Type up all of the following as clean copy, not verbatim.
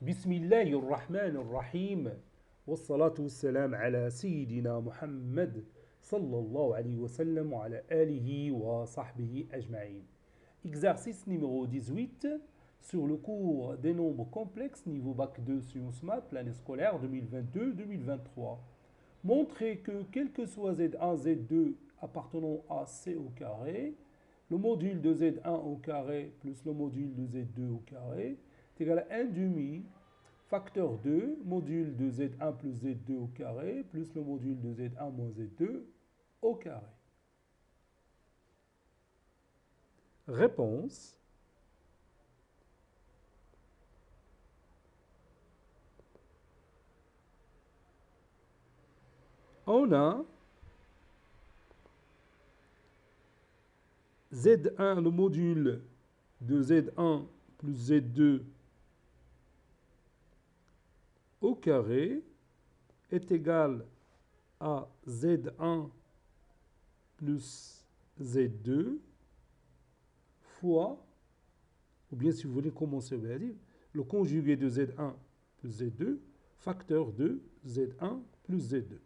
بسم الله الرحمن الرحيم والصلاة والسلام على سيدنا محمد صلى الله عليه وسلم وعلى آله وصحبه أجمعين. Exercice numéro 18 sur le cours des nombres complexes niveau bac 2 sciences maths l'année scolaire 2022-2023. Montrez que quel que soit Z1, Z2 appartenant à C au carré, le module de Z1 au carré plus le module de Z2 au carré est égal à 1 demi facteur 2, module de Z1 plus Z2 au carré, plus le module de Z1 moins Z2 au carré. Réponse. On a Z1, le module de Z1 plus Z2 au carré est égal à Z1 plus Z2 fois, ou bien si vous voulez commencer, le conjugué de Z1 plus Z2 facteur de Z1 plus Z2.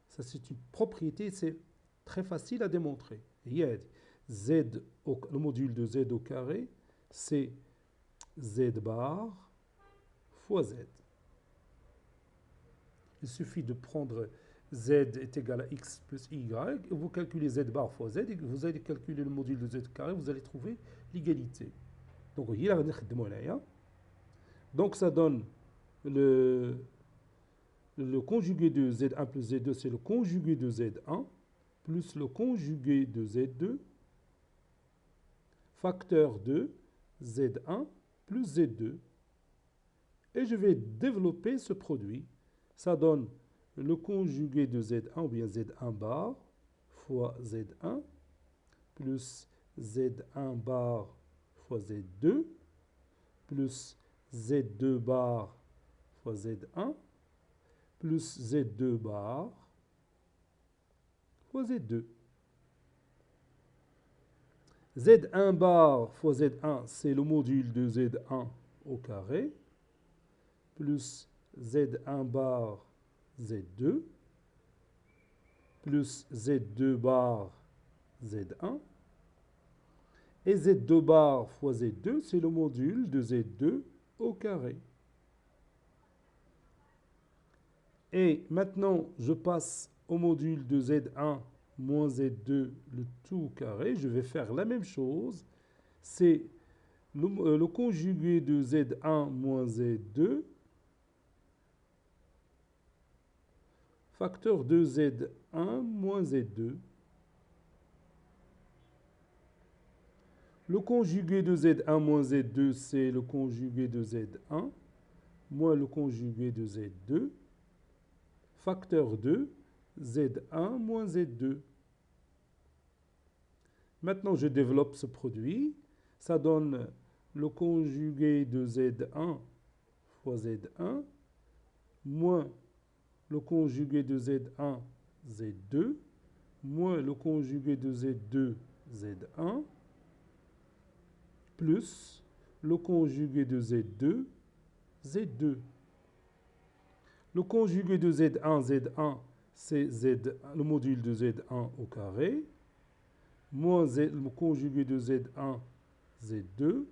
Ça, c'est une propriété, c'est très facile à démontrer. Z, le module de Z au carré, c'est Z bar fois Z. Il suffit de prendre Z est égal à X plus Y, et vous calculez Z bar fois Z, et vous allez calculer le module de Z carré, vous allez trouver l'égalité. Donc, ça donne le conjugué de Z1 plus Z2, c'est le conjugué de Z1, plus le conjugué de Z2, facteur de Z1 plus Z2. Et je vais développer ce produit. Ça donne le conjugué de Z1 ou bien Z1 bar fois Z1 plus Z1 bar fois Z2 plus Z2 bar fois Z1 plus Z2 bar fois Z2. Z1 bar fois Z1, c'est le module de Z1 au carré, plus Z1 bar Z2, plus Z2 bar Z1, et Z2 bar fois Z2, c'est le module de Z2 au carré. Et maintenant, je passe au module de Z1 moins Z2, le tout au carré. Je vais faire la même chose. C'est le conjugué de Z1 moins Z2, facteur de Z1 moins Z2. Le conjugué de Z1 moins Z2, c'est le conjugué de Z1 moins le conjugué de Z2, facteur de Z1 moins Z2. Maintenant, je développe ce produit. Ça donne le conjugué de Z1 fois Z1 moins le conjugué de Z1 Z2 moins le conjugué de Z2 Z1 plus le conjugué de Z2 Z2. Le conjugué de Z1 Z1, c'est le module de Z1 au carré moins le conjugué de Z1 Z2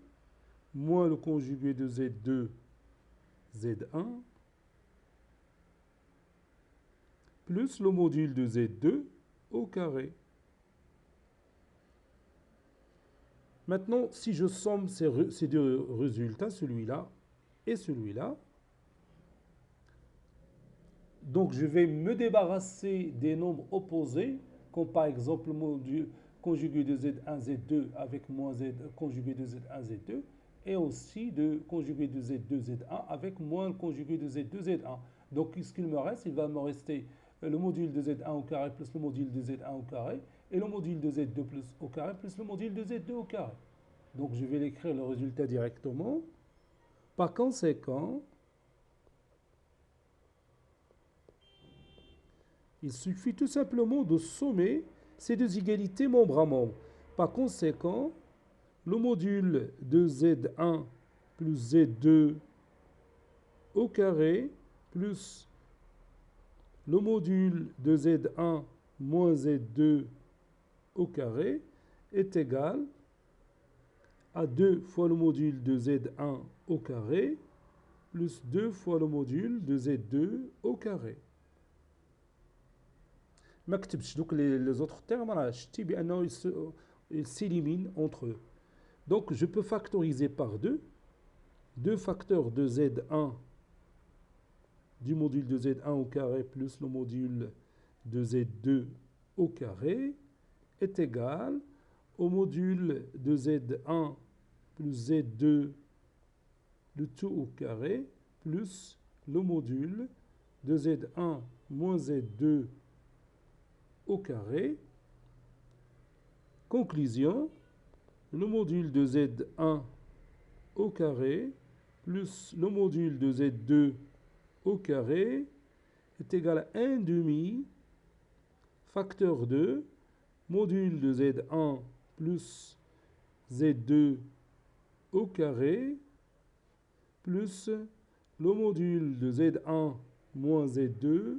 moins le conjugué de Z2 Z1 plus le module de Z2 au carré. Maintenant, si je somme ces deux résultats, celui-là et celui-là, donc je vais me débarrasser des nombres opposés, comme par exemple le module conjugué de Z1, Z2 avec moins Z conjugué de Z1, Z2, et aussi de conjugué de Z2, Z1 avec moins le conjugué de Z2, Z1. Donc, ce qu'il me reste, il va me rester le module de Z1 au carré plus le module de Z1 au carré, et le module de Z2 plus au carré plus le module de Z2 au carré. Donc, je vais l'écrire le résultat directement. Par conséquent, il suffit tout simplement de sommer ces deux égalités membre à membre. Par conséquent, le module de Z1 plus Z2 au carré plus le module de Z1 moins Z2 au carré est égal à 2 fois le module de Z1 au carré plus 2 fois le module de Z2 au carré. ما كتبتش دوك les autres termes راه شتي بأنه ils s'éliminent entre eux. Donc je peux factoriser par 2. 2 facteurs de Z1 du module de Z1 au carré plus le module de Z2 au carré est égal au module de Z1 plus Z2 le tout au carré plus le module de Z1 moins Z2 au carré. Conclusion, le module de Z1 au carré plus le module de Z2 au carré est égal à 1 demi facteur 2 module de Z1 plus Z2 au carré plus le module de Z1 moins Z2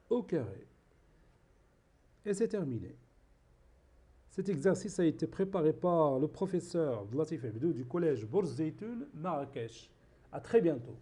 au carré. Et c'est terminé. Cet exercice a été préparé par le professeur Abdelatif Abdou du collège Bourz Zeytoun, Marrakech. À très bientôt.